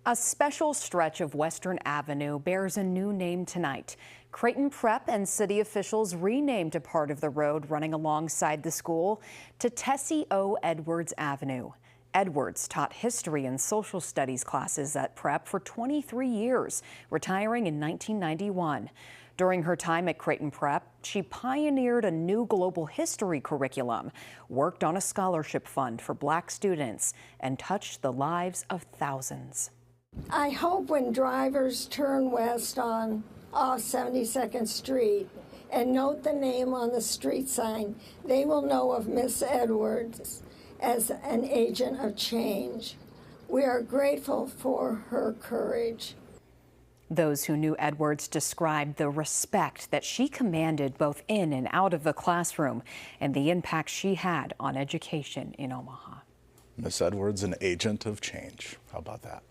A special stretch of Western Avenue bears a new name tonight. Creighton Prep and city officials renamed a part of the road running alongside the school to Tessie O. Edwards Avenue. Edwards taught history and social studies classes at Prep for 23 years, retiring in 1991. During her time at Creighton Prep, she pioneered a new global history curriculum, worked on a scholarship fund for Black students, and touched the lives of thousands. I hope when drivers turn west on off 72nd Street and note the name on the street sign, they will know of Miss Edwards as an agent of change. We are grateful for her courage. Those who knew Edwards described the respect that she commanded both in and out of the classroom and the impact she had on education in Omaha. Miss Edwards, an agent of change. How about that?